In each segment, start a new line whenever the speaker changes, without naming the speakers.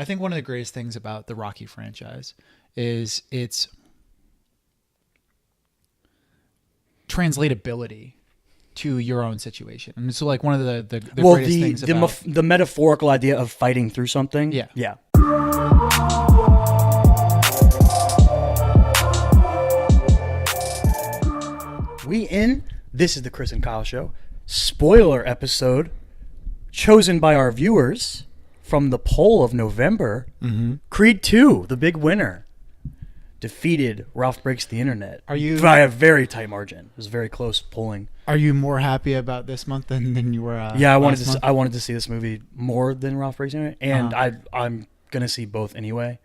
I think one of the greatest things about the Rocky franchise is its translatability to your own situation. And so like one of the greatest things about
the metaphorical idea of fighting through something.
Yeah.
Yeah. This is the Chris and Kyle Show. Spoiler episode chosen by our viewers from the poll of November.
Mm-hmm.
Creed 2, the big winner, defeated Ralph Breaks the Internet by a very tight margin. It was very close polling.
Are you more happy about this month than you were
yeah, I wanted to see this movie more than Ralph Breaks the Internet, and I'm going to see both anyway.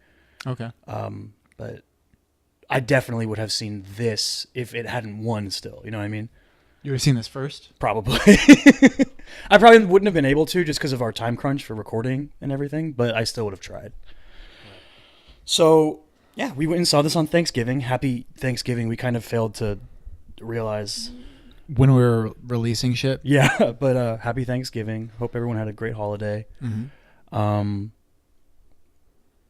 Okay.
But I definitely would have seen this if it hadn't won still. You know what I mean?
You would have seen this first?
Probably. I probably wouldn't have been able to just because of our time crunch for recording and everything, but I still would have tried. So, yeah, we went and saw this on Thanksgiving. Happy Thanksgiving. We kind of failed to realize
when we were releasing shit.
Yeah, but happy Thanksgiving. Hope everyone had a great holiday.
Mm-hmm.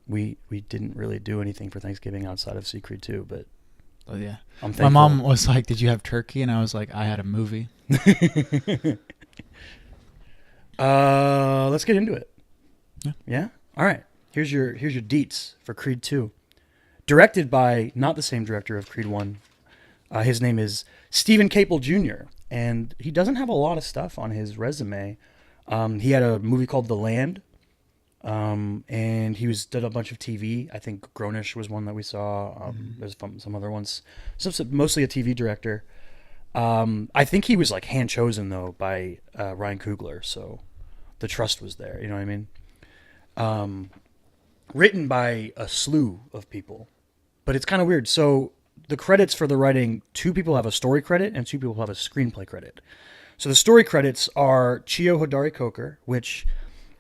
We didn't really do anything for Thanksgiving outside of see Creed 2, but
oh yeah,
I'm thankful.
My mom was like, "Did you have turkey?" And I was like, "I had a movie."
Let's get into it.
Yeah.
Yeah. All right. Here's your deets for Creed 2. Directed by not the same director of Creed 1. His name is Stephen Capel Jr. and he doesn't have a lot of stuff on his resume. He had a movie called The Land. And he did a bunch of TV. I think Grownish was one that we saw. There's some other ones. Mostly a TV director. I think he was like hand chosen though by Ryan Coogler, so the trust was there. You know what I mean? Written by a slew of people, but it's kind of weird. So the credits for the writing, 2 people have a story credit and 2 people have a screenplay credit. So the story credits are Chio Hodari Coker, which,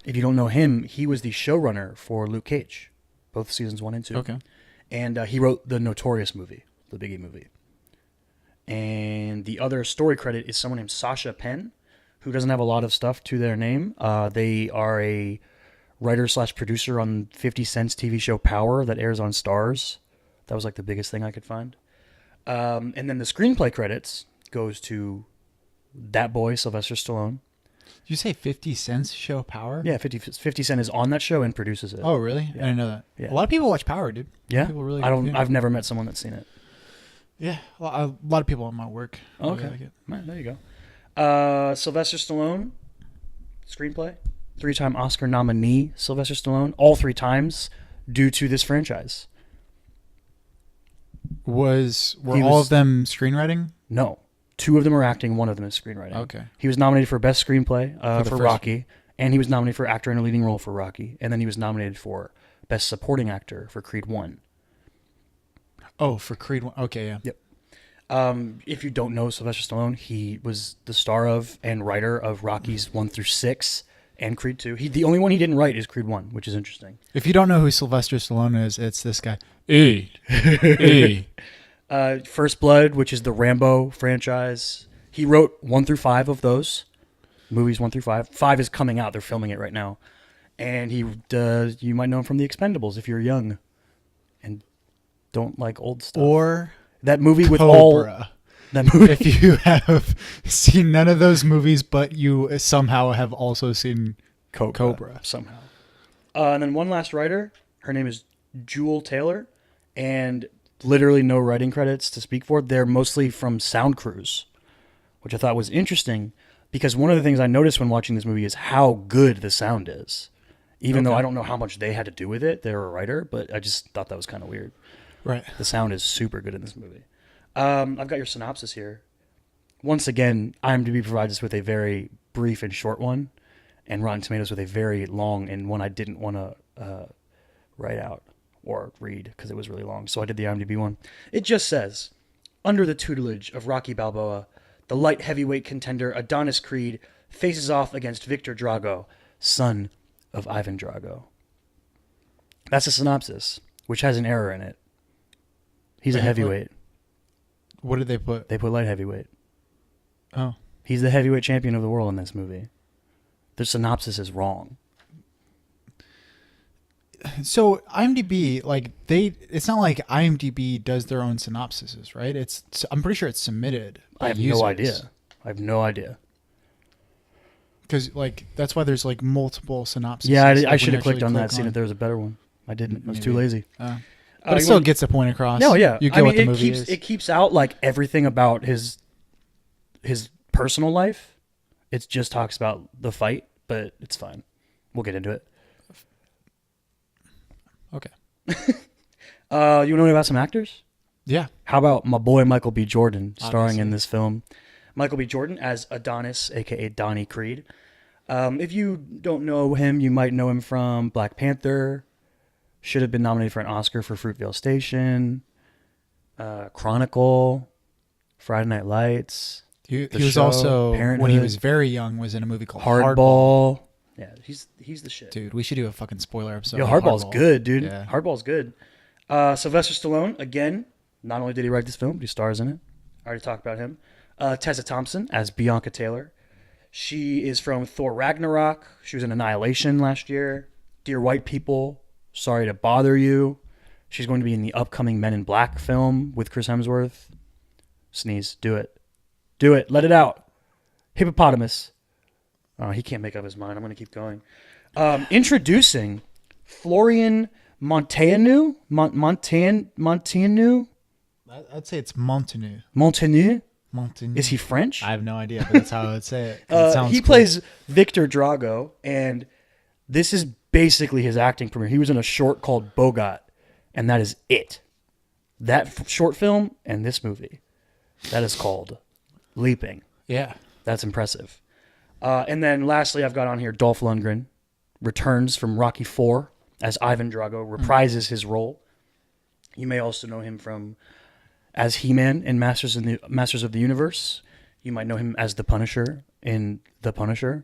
if you don't know him, he was the showrunner for Luke Cage, both seasons 1 and 2.
Okay.
And he wrote the Notorious movie, the Biggie movie. And the other story credit is someone named Sasha Penn, who doesn't have a lot of stuff to their name. They are a writer/producer on 50 Cent's TV show Power that airs on Starz. That was like the biggest thing I could find. And then the screenplay credits goes to that boy, Sylvester Stallone.
Did you say 50 Cent's show Power?
Yeah, 50 Cent is on that show and produces it.
Oh, really?
Yeah.
I didn't know that.
Yeah.
A lot of people watch Power, dude.
Yeah?
People really
I've never met someone that's seen it.
Yeah, a lot of people in my work.
Oh, okay.
Really like it.
Right, there you go. Sylvester Stallone, screenplay. 3-time Oscar nominee, Sylvester Stallone. All 3 times due to this franchise.
Were all of them screenwriting?
No. 2 of them are acting, 1 of them is screenwriting.
Okay.
He was nominated for Best Screenplay for Rocky,
one.
and he was nominated for Actor in a Leading Role for Rocky, and then he was nominated for Best Supporting Actor for Creed 1.
Oh, for Creed 1. Okay, yeah.
Yep. If you don't know Sylvester Stallone, he was the star of and writer of Rockies 1 through 6 and Creed 2. The only one he didn't write is Creed 1, which is interesting.
If you don't know who Sylvester Stallone is, it's this guy. Hey.
First Blood, which is the Rambo franchise. He wrote 1 through 5 of those movies. 1 through 5. 5 is coming out. They're filming it right now. And you might know him from The Expendables if you're young and don't like old stuff.
Or
that movie with
Cobra.
That movie.
If you have seen none of those movies, but you somehow have also seen Cobra.
Somehow. And then one last writer. Her name is Jewel Taylor. And literally no writing credits to speak for. They're mostly from Sound Crews, which I thought was interesting because one of the things I noticed when watching this movie is how good the sound is. Even though I don't know how much they had to do with it. They were a writer, but I just thought that was kind of weird.
Right.
The sound is super good in this movie. I've got your synopsis here. Once again, IMDb provides us with a very brief and short one, and Rotten Tomatoes with a very long and one I didn't want to write out or read because it was really long. So I did the IMDb one. It just says, under the tutelage of Rocky Balboa, the light heavyweight contender Adonis Creed faces off against Victor Drago, son of Ivan Drago. That's a synopsis, which has an error in it. He's a heavyweight.
What did they put?
They put light heavyweight.
Oh.
He's the heavyweight champion of the world in this movie. The synopsis is wrong.
So IMDb, like it's not like IMDb does their own synopsises, right? I'm pretty sure it's submitted by
I have
users.
no idea. I have no idea.
Because like that's why there's like multiple synopses.
Yeah,
like,
I should
when
have
you
clicked on
actually
that, seen if there was a better one. I didn't. I was too
Maybe.
lazy.
But it still gets the point across.
No, yeah.
You get what the
it
movie
keeps
is.
it keeps out like everything about his personal life. It just talks about the fight, but it's fine. We'll get into it.
Okay.
You know about some actors?
Yeah.
How about my boy Michael B. Jordan starring
Obviously.
in this film? Michael B. Jordan as Adonis, aka Donnie Creed. If you don't know him, you might know him from Black Panther. Should have been nominated for an Oscar for Fruitvale Station. Chronicle. Friday Night Lights.
He
The
was
Show,
also when he
Parenthood.
was very young was in a movie called
Hardball. Yeah, he's the shit.
Dude, we should do a fucking spoiler episode.
Yo,
on
Hardball's
Hardball.
good, dude.
Yeah.
Hardball's good. Sylvester Stallone, again, not only did he write this film, but he stars in it. I already talked about him. Tessa Thompson as Bianca Taylor. She is from Thor Ragnarok. She was in Annihilation last year. Dear White People, Sorry to Bother You. She's going to be in the upcoming Men in Black film with Chris Hemsworth. Sneeze. Do it. Do it. Let it out. Hippopotamus. Oh, he can't make up his mind. I'm going to keep going. Introducing Florian Montañu. Montañu?
I'd say it's Montañu.
Montañu?
Montañu.
Is he French?
I have no idea, but that's how I would say it. 'Cause it sounds
He
cool.
plays Victor Drago, and this is basically his acting premiere. He was in a short called Bogat, and that is it. That short film and this movie, that is called Leaping.
Yeah.
That's impressive. And then lastly, I've got on here Dolph Lundgren returns from Rocky IV as Ivan Drago, reprises his role. You may also know him from as He-Man in Masters of the Universe. You might know him as the Punisher in The Punisher.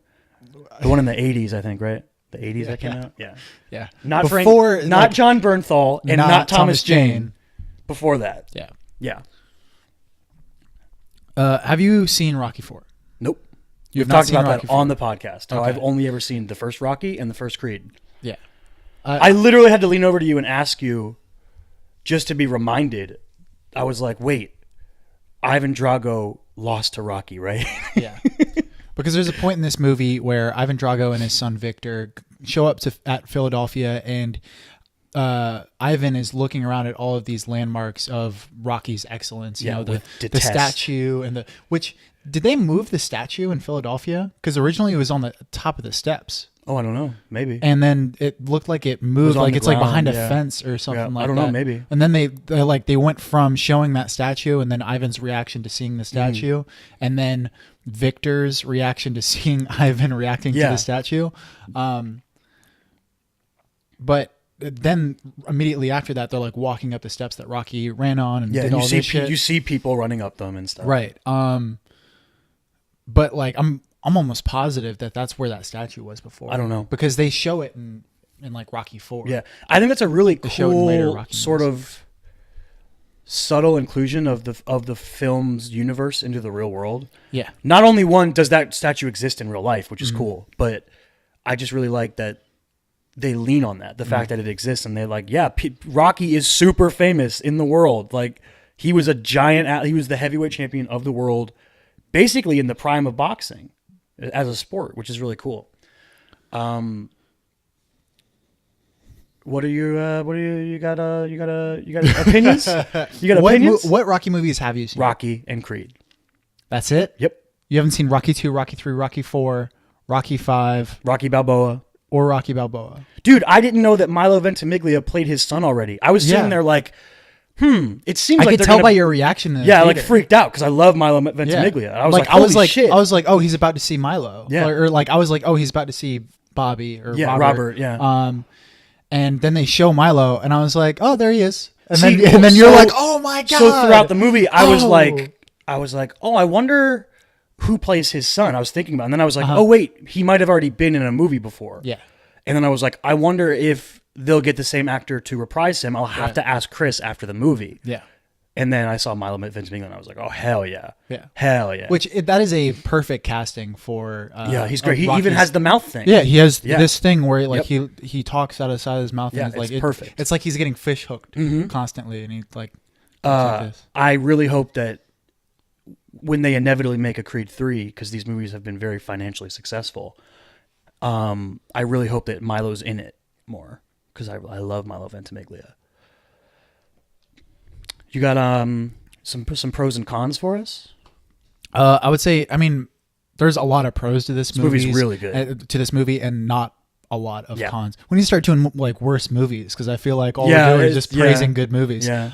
The one in the 80s, I think, right? The 80s that came out? Yeah.
Yeah.
Not
Before,
not
like,
John Bernthal and not Thomas Jane. Before that.
Yeah.
Yeah.
Have you seen Rocky IV?
Nope.
You've
We've
not
talked
seen
about
Rocky
that
IV?
on the podcast. How
Okay.
I've only ever seen the first Rocky and the first Creed.
Yeah.
I literally had to lean over to you and ask you just to be reminded. I was like, wait, Ivan Drago lost to Rocky, right?
Yeah. Because there's a point in this movie where Ivan Drago and his son Victor show up at Philadelphia, and Ivan is looking around at all of these landmarks of Rocky's excellence. You know,
with
the
detest.
statue and did they move the statue in Philadelphia? Because originally it was on the top of the steps.
Oh, I don't know. Maybe.
And then it looked like it moved,
on
like
the
it's like behind a
ground, yeah.
fence or something
Yeah,
like that.
I don't know, maybe.
And then they went from showing that statue, and then Ivan's reaction to seeing the statue, and then Victor's reaction to seeing Ivan reacting to
Yeah.
the statue. But then immediately after that, they're like walking up the steps that Rocky ran on and
Yeah,
did
and
all this shit.
you see people running up them and stuff.
Right. But like I'm almost positive that that's where that statue was before.
I don't know.
because they show it in like Rocky IV.
Yeah, I think that's a really
show it in later
cool
Rocky
sort
movies.
of subtle inclusion of the film's universe into the real world.
Yeah.
Not only one does that statue exist in real life, which is
Mm-hmm.
cool, but I just really like that they lean on that, the fact
Mm-hmm.
that it exists, and they're like, yeah, Rocky is super famous in the world. Like, he was a giant, he was the heavyweight champion of the world, basically in the prime of boxing as a sport, which is really cool. What are you got opinions? You got opinions?
What Rocky movies have you seen?
Rocky and Creed.
That's it?
Yep.
You haven't seen Rocky 2, Rocky 3, Rocky 4, Rocky 5,
Rocky Balboa.
or Rocky Balboa?
Dude, I didn't know that Milo Ventimiglia played his son already. I was sitting
Yeah.
there like, it seems
I
like
could
they're
tell
gonna-
by your reaction. In the
Yeah, like
theater.
freaked out because I love Milo Ventimiglia. I was like,
I was
holy
like,
shit.
I was like, oh, he's about to see Milo.
Yeah.
Or like, I was like, oh, he's about to see Bobby or
Yeah, Robert, yeah.
And then they show Milo, and I was like, oh, there he is. And
See,
then you're
so-
like, oh my god.
So throughout the movie, I was
Oh.
like, oh, I wonder who plays his son. I was thinking about it. And then I was like, oh, wait, he might have already been in a movie before.
Yeah.
And then I was like, I wonder if they'll get the same actor to reprise him. I'll have to ask Chris after the movie.
Yeah.
And then I saw Milo Ventimiglia, and I was like, oh, hell yeah.
Yeah.
Hell yeah.
That is a perfect casting for.
Yeah, he's great. He even has the mouth thing.
Yeah, he has
Yeah.
this thing where like he talks out of the side of his mouth.
Yeah,
and
it's
like
perfect.
It's like he's getting fish hooked constantly, and he's like. This.
I really hope that when they inevitably make a Creed 3, because these movies have been very financially successful, I really hope that Milo's in it more, because I love Milo Ventimiglia. You got some pros and cons for us?
I would say, I mean, there's a lot of pros to this movie.
This movie's really good.
To this movie, and not a lot of cons. When you start doing like worse movies, because I feel like all we're doing is just praising good movies.
Yeah.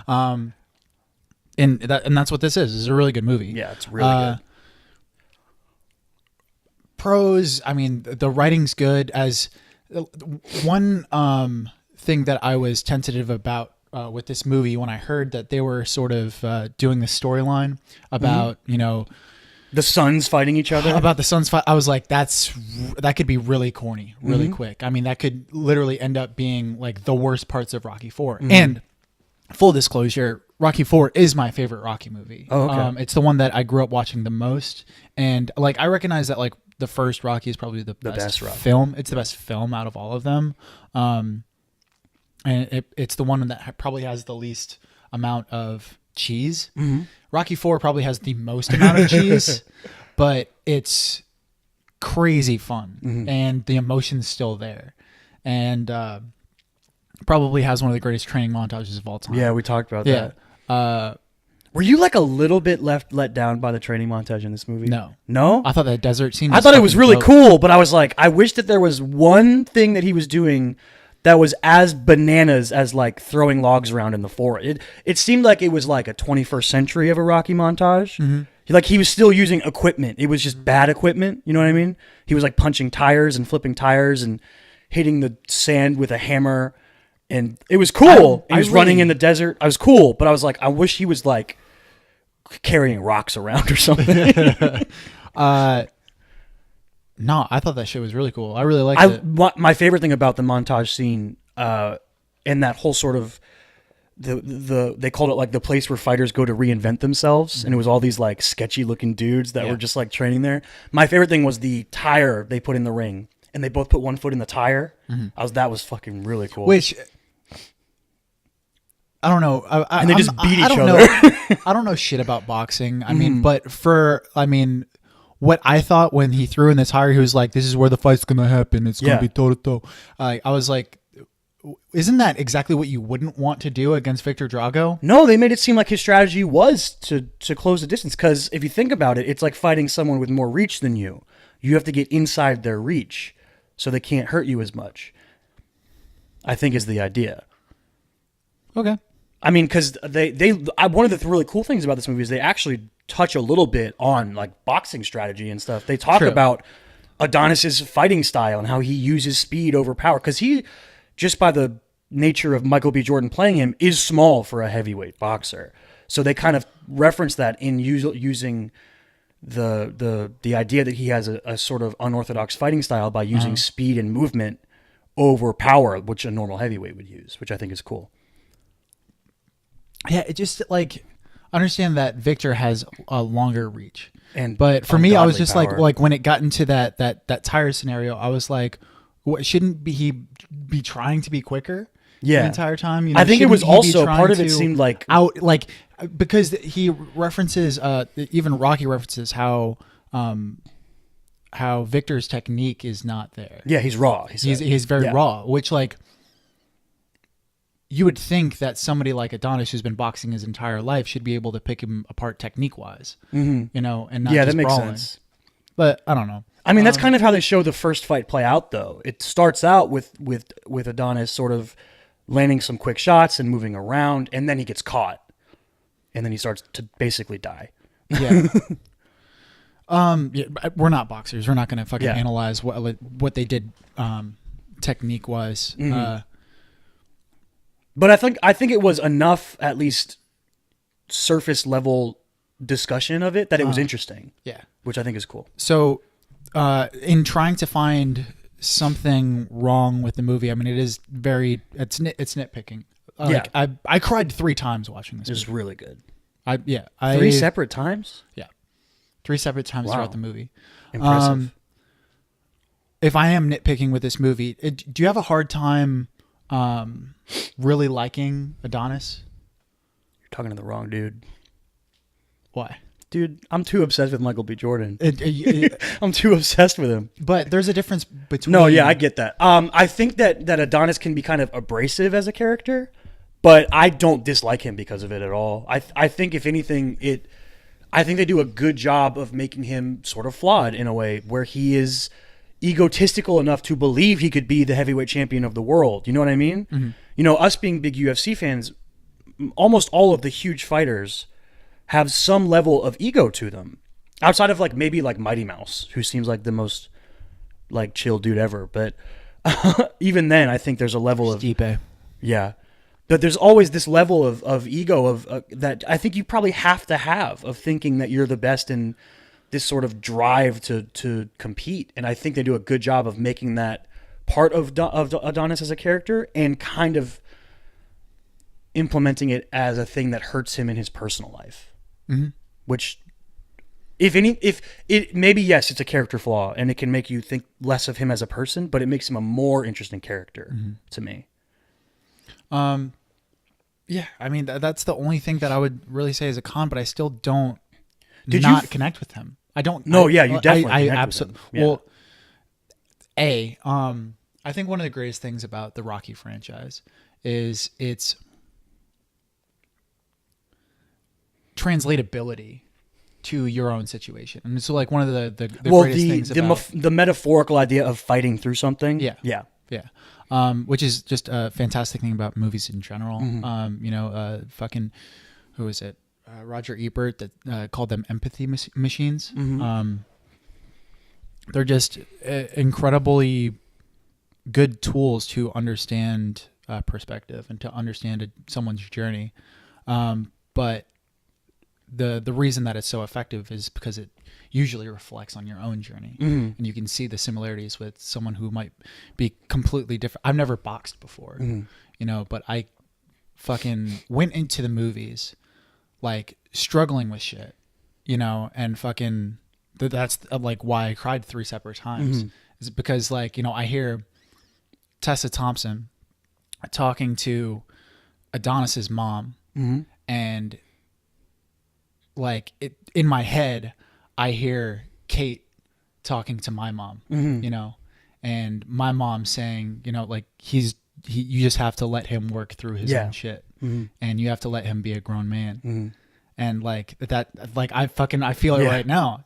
And that's what this is. This is a really good movie.
Yeah, it's really good.
Pros, I mean, the writing's good. As one thing that I was tentative about with this movie, when I heard that they were sort of doing the storyline about,
the sons fighting each other.
About the sons fight, I was like, that could be really corny, really quick. I mean, that could literally end up being like the worst parts of Rocky IV. And full disclosure, Rocky IV is my favorite Rocky movie.
Oh, okay.
It's the one that I grew up watching the most, and like I recognize that like the first Rocky is probably the best film. It's the best film out of all of them, and it's the one that probably has the least amount of cheese. Rocky IV probably has the most amount of cheese, but it's crazy fun, and the emotion's still there, and probably has one of the greatest training montages of all time.
Yeah, we talked about that. Were you like a little bit let down by the training montage in this movie? No?
I thought that desert scene
I thought it was really cool, but I was like, I wish that there was one thing that he was doing that was as bananas as like throwing logs around in the forest. It seemed like it was like a 21st century of a Rocky montage. Like he was still using equipment. It was just bad equipment. You know what I mean? He was like punching tires and flipping tires and hitting the sand with a hammer. And it was cool. He was running in the desert. I was cool, but I was like, I wish he was like carrying rocks around or something.
No, I thought that shit was really cool. I really liked it.
My favorite thing about the montage scene, and that whole sort of they called it like the place where fighters go to reinvent themselves, and it was all these like sketchy looking dudes that were just like training there. My favorite thing was the tire they put in the ring, and they both put one foot in the tire. That was fucking really cool.
Which I don't know.
And they just beat each other.
I don't know shit about boxing. I mean, but what I thought when he threw in the tire, he was like, "This is where the fight's gonna happen. It's gonna be toe to toe." I was like, "Isn't that exactly what you wouldn't want to do against Victor Drago?"
No, they made it seem like his strategy was to close the distance. Because if you think about it, it's like fighting someone with more reach than you. You have to get inside their reach, so they can't hurt you as much. I think is the idea.
Okay.
I mean, because one of the really cool things about this movie is they actually touch a little bit on like boxing strategy and stuff. They talk about Adonis's fighting style and how he uses speed over power, because he, just by the nature of Michael B. Jordan playing him, is small for a heavyweight boxer. So they kind of reference that in using the idea that he has a sort of unorthodox fighting style by using speed and movement over power, which a normal heavyweight would use, which I think is cool.
Yeah, it just like understand that Victor has a longer reach,
but
for me, I was just power. like when it got into that tire scenario, I was like, what, shouldn't he be trying to be quicker?
Yeah,
the entire time.
I think it was also part of it seemed like
because he references even Rocky references how Victor's technique is not there.
Yeah, he's raw.
He's very raw, which like. You would think that somebody like Adonis, who's been boxing his entire life, should be able to pick him apart technique-wise, and not just
that makes
brawling.
sense.
But I don't know.
I mean, that's kind of how they show the first fight play out, though. It starts out with Adonis sort of landing some quick shots and moving around, and then he gets caught, and then he starts to basically die.
Yeah. We're not boxers. We're not going to fucking analyze what they did technique-wise.
But I think it was enough, at least surface level discussion of it, that it was interesting.
Yeah,
which I think is cool.
So, in trying to find something wrong with the movie, I mean, it's nitpicking. Like, I cried 3 times watching this.
It was
movie.
really good.
3
separate times.
Yeah, 3 separate times throughout the movie.
Impressive.
If I am nitpicking with this movie, do you have a hard time really liking Adonis?
You're talking to the wrong dude.
Why?
Dude, I'm too obsessed with Michael B. Jordan. I'm too obsessed with him.
But there's a difference between...
No, yeah, I get that. I think that Adonis can be kind of abrasive as a character, but I don't dislike him because of it at all. I think, if anything, I think they do a good job of making him sort of flawed in a way where he is egotistical enough to believe he could be the heavyweight champion of the world. You know what I mean? Mm-hmm. You know, us being big UFC fans, almost all of the huge fighters have some level of ego to them, outside of maybe Mighty Mouse, who seems like the most chill dude ever. But even then, I think there's a level of
Stipe.
Yeah, but there's always this level of ego that I think you probably have of thinking that you're the best in this sort of drive to compete. And I think they do a good job of making that part of Adonis as a character and kind of implementing it as a thing that hurts him in his personal life. Mm-hmm. Which, maybe yes, it's a character flaw and it can make you think less of him as a person, but it makes him a more interesting character to me.
Yeah, I mean that's the only thing that I would really say is a con, but I still don't connect with him. I don't.
No, yeah, you definitely.
I absolutely. Yeah. Well, I think one of the greatest things about the Rocky franchise is its translatability to your own situation, and so one of the greatest things about
the metaphorical idea of fighting through something.
Yeah. Which is just a fantastic thing about movies in general. Mm-hmm. Who is it? Roger Ebert that called them empathy machines. Mm-hmm. They're just incredibly good tools to understand perspective and to understand someone's journey. But the reason that it's so effective is because it usually reflects on your own journey, mm-hmm. and you can see the similarities with someone who might be completely different. I've never boxed before, mm-hmm. But I fucking went into the movies struggling with shit, and fucking that's why I cried 3 separate times, mm-hmm. is because I hear Tessa Thompson talking to Adonis's mom, mm-hmm. and in my head I hear Kate talking to my mom, mm-hmm. And my mom saying, you just have to let him work through his own shit, mm-hmm. and you have to let him be a grown man, mm-hmm. and that I feel it right now,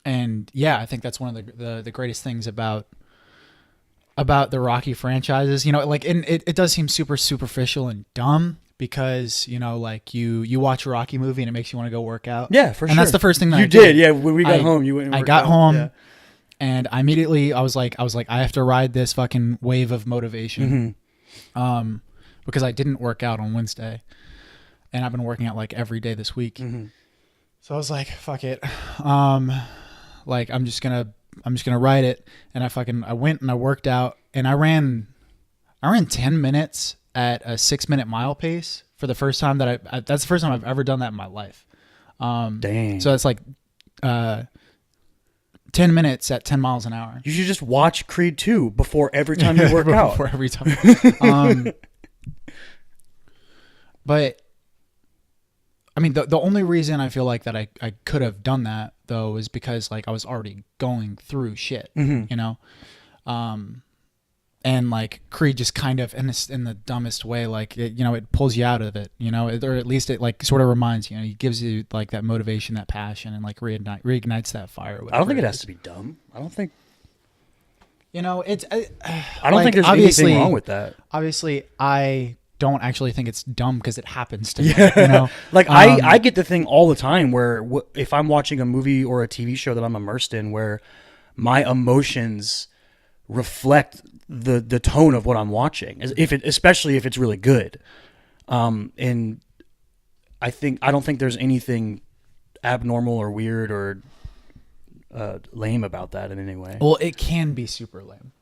and yeah, I think that's one of the greatest things about the Rocky franchises, and it does seem super superficial and dumb. Because you watch a Rocky movie and it makes you want to go work out.
Yeah, for sure.
And that's the first thing that
you did. Yeah, when we got home, you went. And
I got home, and I immediately I was like, I have to ride this fucking wave of motivation, mm-hmm. Because I didn't work out on Wednesday, and I've been working out every day this week. Mm-hmm. So I was like, fuck it, I'm just gonna ride it, and I went and I worked out, and I ran 10 minutes. At a 6-minute mile pace for the first time that's the first time I've ever done that in my life.
Dang.
So it's 10 minutes at 10 miles an hour.
You should just watch Creed 2 before every time you work out.
Before every time. But I mean, the only reason I feel that I could have done that though is because I was already going through shit, mm-hmm. And Creed just kind of in the dumbest way, it pulls you out of it, or at least it sort of reminds you, it gives you that motivation, that passion, and reignites that fire.
I don't think it has to be dumb. I don't think.
It's.
I don't think there's anything wrong with that.
Obviously, I don't actually think it's dumb because it happens to me. Yeah.
I get the thing all the time where if I'm watching a movie or a TV show that I'm immersed in, where my emotions reflect the tone of what I'm watching, especially if it's really good. And I don't think there's anything abnormal or weird or lame about that in any way.
Well, it can be super lame.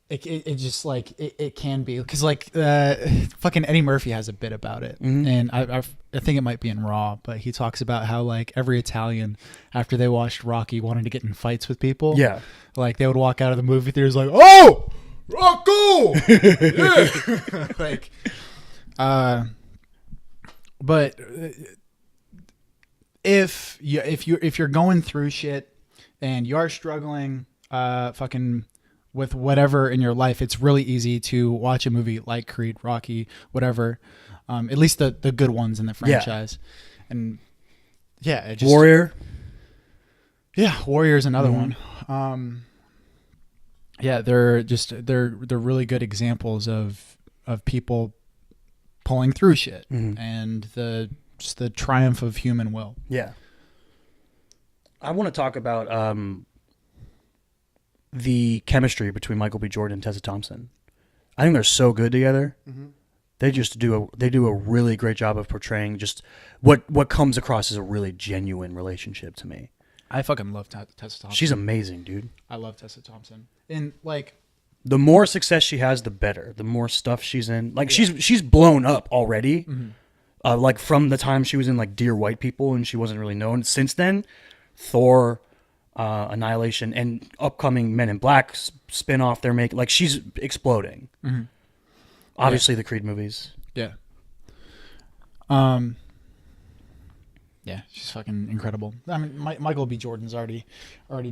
it just like it can be because like fucking Eddie Murphy has a bit about it, and I think it might be in Raw, but he talks about how like every Italian after they watched Rocky wanted to get in fights with people.
Yeah,
like they would walk out of the movie theaters like, oh, Rocco, yeah! Like, but if you're going through shit and you are struggling, fucking with whatever in your life, it's really easy to watch a movie like Creed, Rocky, whatever. At least the good ones in the franchise. Yeah. And yeah, it just,
Warrior.
Yeah, Warrior is another one. Yeah, they're really good examples of people pulling through shit and the triumph of human will.
Yeah. I want to talk about the chemistry between Michael B. Jordan and Tessa Thompson. I think they're so good together. They just do a really great job of portraying just what comes across as a really genuine relationship to me.
I fucking love Tessa Thompson.
She's amazing, dude.
I love Tessa Thompson. And like,
the more success she has, the better. The more stuff she's in. Like she's blown up already. Like from the time she was in like Dear White People and she wasn't really known. Since then, Thor, Annihilation, and upcoming Men in Black spin-off they're making. Like she's exploding. Obviously the Creed movies.
Yeah. Yeah, she's fucking incredible. I mean, Michael B. Jordan's already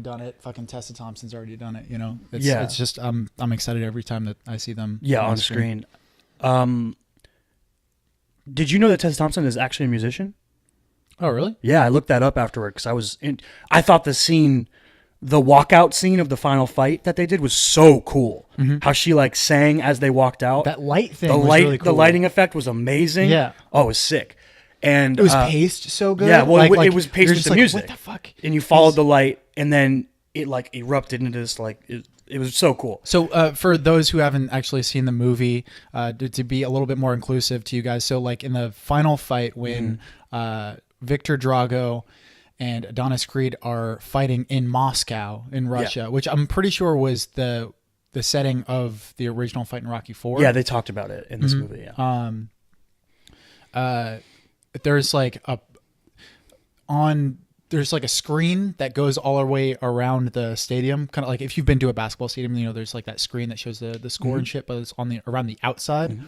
done it. Fucking Tessa Thompson's already done it. You know, it's just I'm excited every time that I see them.
Yeah, on screen. Did you know that Tessa Thompson is actually a musician?
Oh, really?
Yeah, I looked that up afterward because I thought the walkout scene of the final fight that they did was so cool. How she like sang as they walked out.
That light thing was really cool.
The lighting effect was amazing.
Yeah.
Oh, it was sick. And
it was paced so good.
Yeah, well, it was paced with the music.
What the fuck?
And you followed the light, and then it like erupted into this like it was so cool.
So for those who haven't actually seen the movie, to be a little bit more inclusive to you guys, so like in the final fight when Victor Drago and Adonis Creed are fighting in Moscow in Russia, which I'm pretty sure was the setting of the original fight in Rocky IV.
Yeah, they talked about it in this movie. Yeah.
There's like a screen that goes all the way around the stadium, kind of like if you've been to a basketball stadium, you know, there's like that screen that shows the score and shit, but it's around the outside.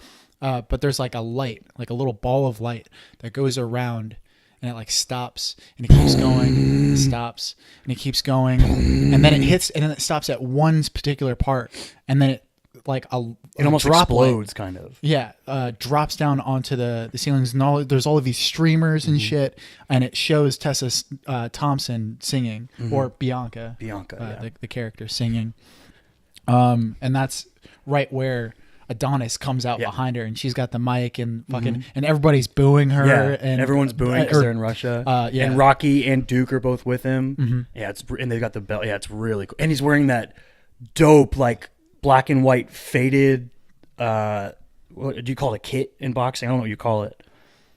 But there's like a light, like a little ball of light that goes around, and it like stops and it keeps going, and it stops and it keeps going, and then it hits, and then it stops at one particular part, and then it almost explodes, kind of. Yeah, drops down onto the ceilings, and there's all of these streamers and shit, and it shows Tessa Thompson singing, or Bianca, the character singing, and that's right where Adonis comes out behind her, and she's got the mic and fucking, and everybody's booing her, and
everyone's booing because they're in Russia. And Rocky and Duke are both with him. Yeah, and they've got the belt. Yeah, it's really cool, and he's wearing that dope like black and white faded, what do you call it, a kit in boxing? I don't know what you call it.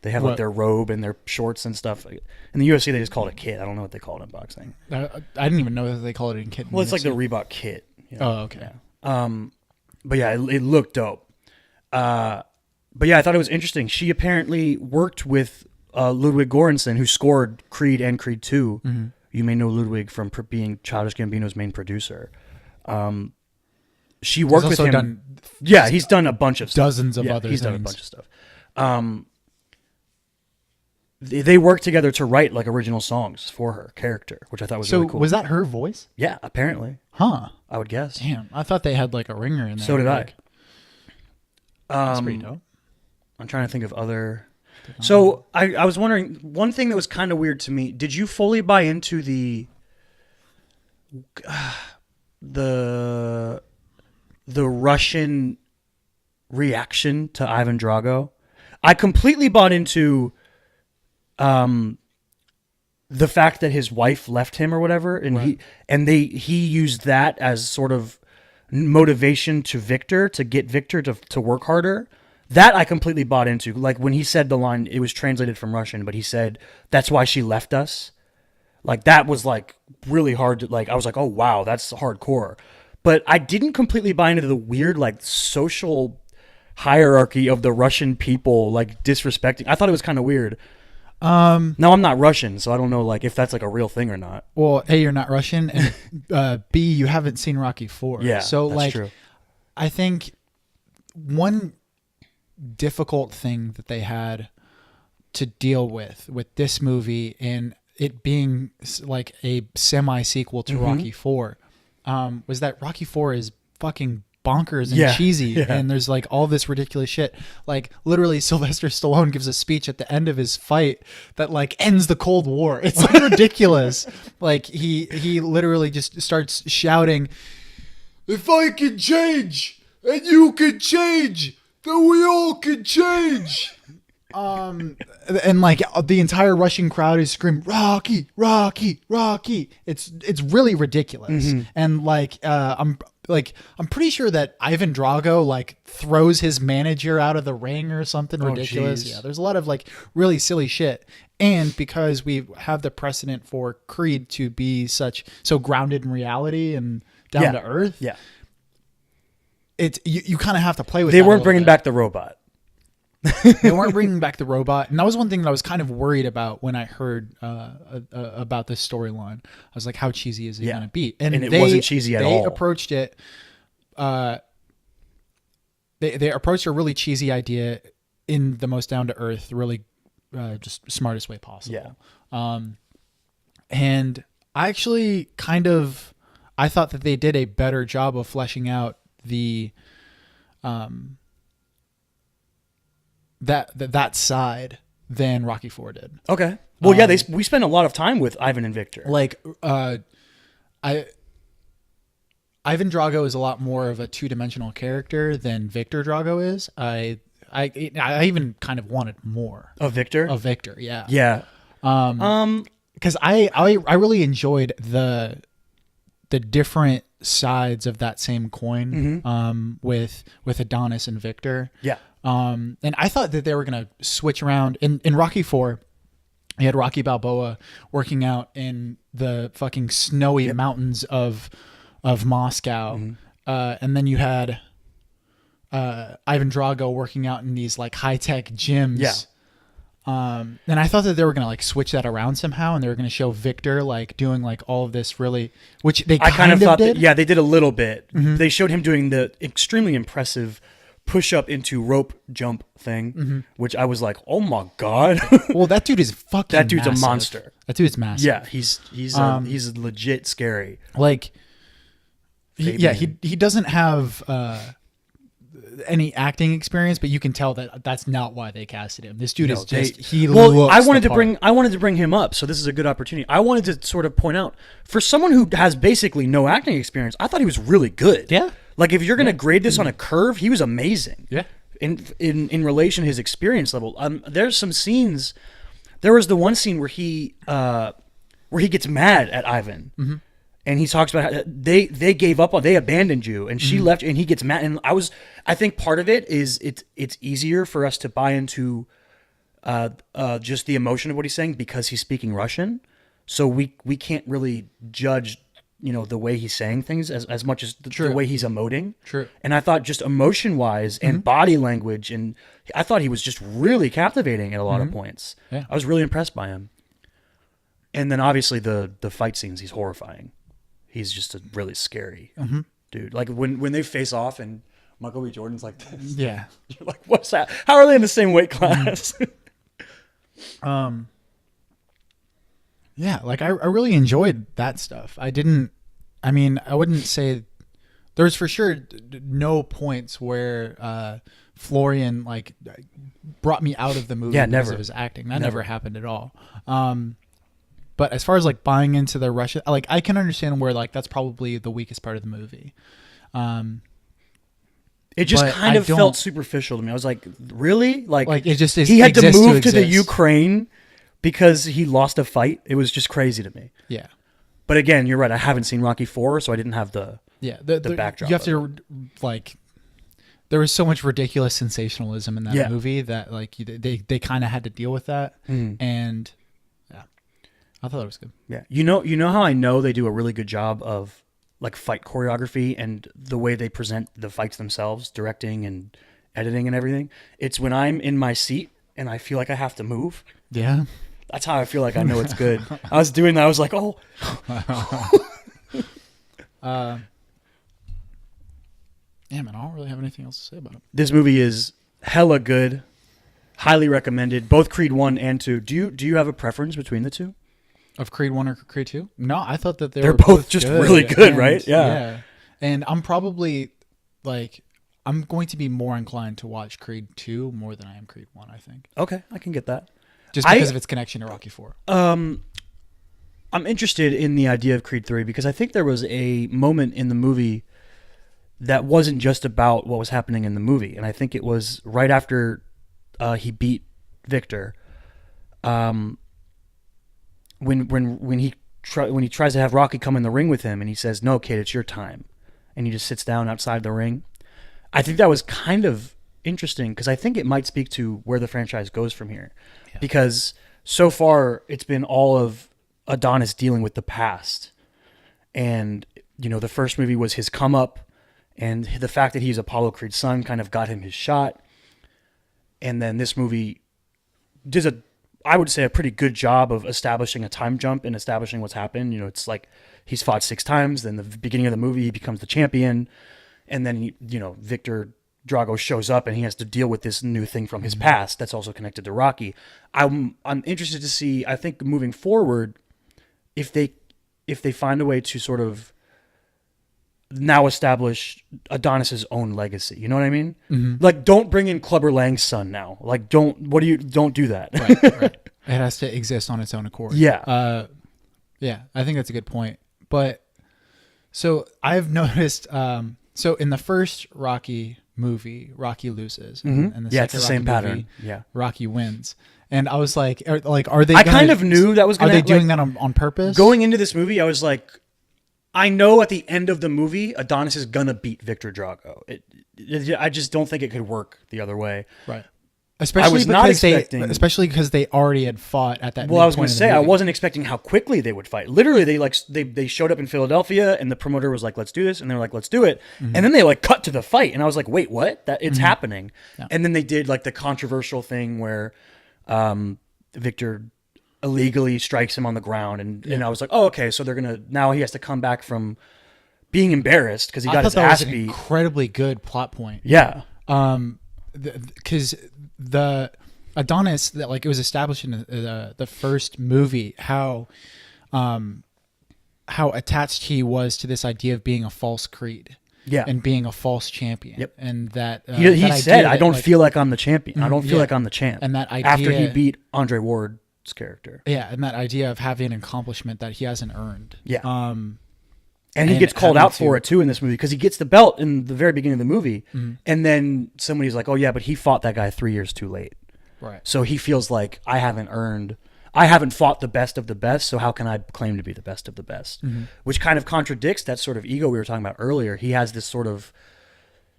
They have like their robe and their shorts and stuff. In the UFC, they just call it a kit. I don't know what they call it in boxing.
I didn't even know that they call it a kit.
Well, it's like the Reebok kit. You know?
Oh, okay.
Yeah. But yeah, it looked dope. But yeah, I thought it was interesting. She apparently worked with Ludwig Göransson, who scored Creed and Creed 2. You may know Ludwig from being Childish Gambino's main producer. She worked with him. He's done a bunch of stuff.
Dozens of other things.
He's done a bunch of stuff. They worked together to write like original songs for her character, which I thought was really cool.
So was that her voice?
Yeah, apparently.
Huh.
I would guess.
Damn, I thought they had like a ringer in there.
So did I.
That's pretty dope.
I'm trying to think of other. So I was wondering, one thing that was kind of weird to me. Did you fully buy into the Russian reaction to Ivan Drago? I completely bought into the fact that his wife left him or whatever, and he used that as sort of motivation to get Victor to work harder. That I completely bought into. Like when he said the line, it was translated from Russian, but he said, "That's why she left us." Like that was like really hard to like. I was like, "Oh wow, that's hardcore." but I didn't completely buy into the weird like social hierarchy of the Russian people like disrespecting. I thought it was kind of weird. Now I'm not Russian, so I don't know like if that's like a real thing or not.
Well, A, you're not Russian, and B, you haven't seen Rocky 4.
Yeah,
so
that's
like
true.
I think one difficult thing that they had to deal with this movie and it being like a semi sequel to Rocky 4 was that Rocky 4 is fucking bonkers and cheesy, and there's like all this ridiculous shit. Like literally Sylvester Stallone gives a speech at the end of his fight that like ends the Cold War. It's like ridiculous. Like he literally just starts shouting, "If I can change and you can change, then we all can change." And like the entire Russian crowd is screaming, "Rocky, Rocky, Rocky." It's really ridiculous. And like I'm pretty sure that Ivan Drago like throws his manager out of the ring or something ridiculous.
Geez.
Yeah, there's a lot of like really silly shit. And because we have the precedent for Creed to be so grounded in reality and down to earth,
Yeah.
it's you kind of have to play with.
They
that a
weren't
little
bringing
bit.
back the robot.
They weren't bringing back the robot, and that was one thing that I was kind of worried about when I heard about this storyline. I was like, "How cheesy is it going to be?" And
it wasn't cheesy at all.
They approached it. They approached a really cheesy idea in the most down to earth, really just smartest way possible.
Yeah.
And I actually I thought that they did a better job of fleshing out the that side than Rocky 4 did.
Okay. Well, yeah, we spent a lot of time with Ivan and Victor.
Like, Ivan Drago is a lot more of a two-dimensional character than Victor Drago is. I even kind of wanted more
Of Victor?
of Victor. Yeah.
Yeah.
Because I really enjoyed the different sides of that same coin. With Adonis and Victor.
Yeah.
And I thought that they were going to switch around. In Rocky 4, you had Rocky Balboa working out in the fucking snowy mountains of Moscow. And then you had Ivan Drago working out in these like high-tech gyms.
Yeah.
And I thought that they were going to like switch that around somehow, and they were going to show Victor like doing like all of this really, which they kind of
thought
did.
that, they did a little bit. They showed him doing the extremely impressive push up into rope jump thing, which I was like, oh my God.
Well, that dude is fucking
That dude's
massive.
a monster.
That dude's massive.
Yeah, he's legit scary.
Like,
Fabian.
he doesn't have any acting experience, but you can tell that that's not why they casted him. This dude is just looks
I wanted
the
to bring him up, so this is a good opportunity. I wanted to sort of point out, for someone who has basically no acting experience, I thought he was really good.
Yeah.
Like if you're going to grade this on a curve, he was amazing.
Yeah.
In relation to his experience level. There's some scenes. There was the one scene where he gets mad at Ivan. And he talks about how they gave up on, they abandoned you, and she left, and he gets mad. And I think part of it is it's easier for us to buy into just the emotion of what he's saying because he's speaking Russian. So we can't really judge, the way he's saying things as much as the way he's emoting.
True.
And I thought just emotion wise and body language, and I thought he was just really captivating at a lot of points.
Yeah.
I was really impressed by him. And then obviously the fight scenes, he's horrifying. He's just a really scary dude. Like when they face off and Michael B. Jordan's like this.
Yeah.
You're like, what's that? How are they in the same weight class?
Yeah, like I really enjoyed that stuff. I wouldn't say there's for sure no points where Florian like brought me out of the movie because
never.
of his acting. That never happened at all. But as far as like buying into the Russian, like I can understand where like that's probably the weakest part of the movie.
It just kind of felt superficial to me. I was like, really? Like
it just is,
he had to move to the
exist.
Ukraine because he lost a fight. It was just crazy to me.
Yeah.
But again, you're right. I haven't seen Rocky 4, so I didn't have the backdrop.
You have to like. There was so much ridiculous sensationalism in that movie that like they kind of had to deal with that, and yeah, I thought it was good.
Yeah, you know how I know they do a really good job of like fight choreography and the way they present the fights themselves, directing and editing and everything. It's when I'm in my seat and I feel like I have to move.
Yeah.
That's how I feel like I know it's good. I was doing that. I was like, oh.
Yeah, man, I don't really have anything else to say about it.
This movie is hella good. Highly recommended. Both Creed 1 and 2. Do you have a preference between the two?
Of Creed 1 or Creed 2? No, I thought that
They're
were
both just
good.
really good,
And,
right? Yeah.
And I'm probably, like, I'm going to be more inclined to watch Creed 2 more than I am Creed 1, I think.
Okay, I can get that.
Just because of its connection to Rocky 4.
I'm interested in the idea of Creed 3 because I think there was a moment in the movie that wasn't just about what was happening in the movie. And I think it was right after he beat Victor. When he tries to have Rocky come in the ring with him and he says, "No, kid, it's your time." And he just sits down outside the ring. I think that was kind of interesting because I think it might speak to where the franchise goes from here. Yeah. Because so far it's been all of Adonis dealing with the past. And, the first movie was his come up, and the fact that he's Apollo Creed's son kind of got him his shot. And then this movie does I would say a pretty good job of establishing a time jump and establishing what's happened. It's like he's fought 6 times. Then the beginning of the movie, he becomes the champion. And then, Victor Drago shows up and he has to deal with this new thing from his past that's also connected to Rocky. I'm interested to see, I think moving forward, if they find a way to sort of now establish Adonis's own legacy. You know what I mean? Mm-hmm. Like, don't bring in Clubber Lang's son now. Like, don't do that.
Right. It has to exist on its own accord.
Yeah.
Yeah, I think that's a good point. But so I've noticed, so in the first Rocky movie, Rocky loses.
Mm-hmm.
And
it's the same pattern. Yeah.
Rocky wins. And I was like, are they?
I kind of knew that was going to
Are they doing that on purpose?
Going into this movie, I was like, I know at the end of the movie, Adonis is going to beat Victor Drago. I just don't think it could work the other way.
Right. Especially because they already had fought at that.
Well, I was going to say I wasn't expecting how quickly they would fight. Literally, they showed up in Philadelphia, and the promoter was like, "Let's do this," and they were like, "Let's do it," and then they cut to the fight, and I was like, "Wait, what? It's happening?" Yeah. And then they did the controversial thing where Victor illegally strikes him on the ground, and I was like, "Oh, okay, so now he has to come back from being embarrassed because he got his ass beat."
Incredibly good plot point.
Yeah.
Because the Adonis that it was established in the first movie how attached he was to this idea of being a false creed, and being a false champion, and that
he said, "I don't feel like I'm the champion. I don't feel like I'm the champ."
And that idea,
after he beat Andre Ward's character,
and that idea of having an accomplishment that he hasn't earned,
And he gets called out for it too in this movie because he gets the belt in the very beginning of the movie, and then somebody's like, "Oh yeah, but he fought that guy 3 years too late."
Right.
So he feels like I haven't fought the best of the best, so how can I claim to be the best of the best? Mm-hmm. Which kind of contradicts that sort of ego we were talking about earlier. He has this sort of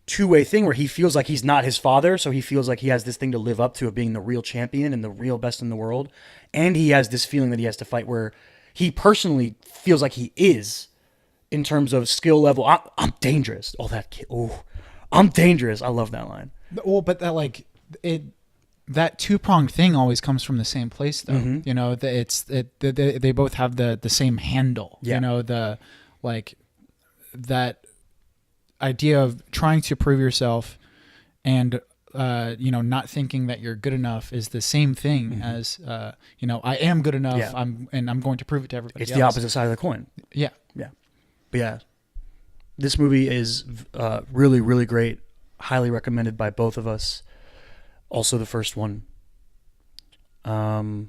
two-way thing where he feels like he's not his father, so he feels like he has this thing to live up to of being the real champion and the real best in the world, and he has this feeling that he has to fight where he personally feels like he is. In terms of skill level, I'm dangerous. Oh, that kid. Oh, I'm dangerous. I love that line.
Well, but that that two-pronged thing always comes from the same place, though. Mm-hmm. They both have the same handle.
Yeah.
That idea of trying to prove yourself and not thinking that you're good enough is the same thing as I am good enough.
Yeah.
I'm going to prove it to everybody.
It's the opposite side of the coin.
Yeah.
Yeah. But yeah, this movie is really, really great. Highly recommended by both of us. Also the first one. I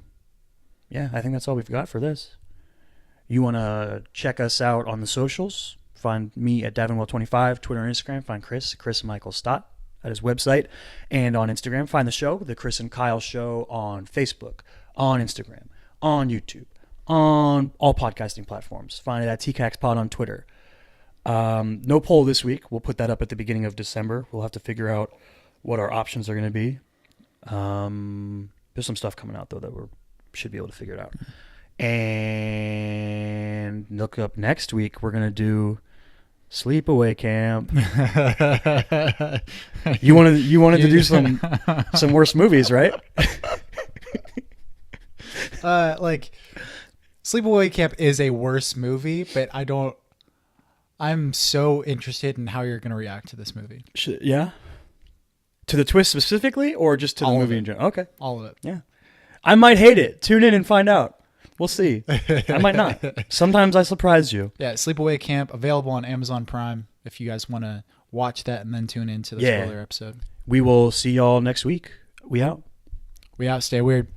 think that's all we've got for this. You want to check us out on the socials? Find me at Davinwell25, Twitter and Instagram. Find Chris Michael Stott at his website. And on Instagram, find the show, The Chris and Kyle Show, on Facebook, on Instagram, on YouTube, on all podcasting platforms. Find it at tcaks pod on Twitter. No poll this week. We'll put that up at the beginning of December. We'll have to figure out what our options are going to be. There's some stuff coming out, though, that we should be able to figure it out. And look up next week. We're going to do Sleepaway Camp. You wanted to do some worse movies, right?
Like Sleepaway Camp is a worse movie, but I'm so interested in how you're going to react to this movie.
Yeah. To the twist specifically, or just to the
All of
movie
it.
in general? Okay.
All of it.
Yeah. I might hate it. Tune in and find out. We'll see. I might not. Sometimes I surprise you.
Yeah, Sleepaway Camp, available on Amazon Prime if you guys want to watch that and then tune into the spoiler episode.
We will see y'all next week. We out.
We out. Stay weird.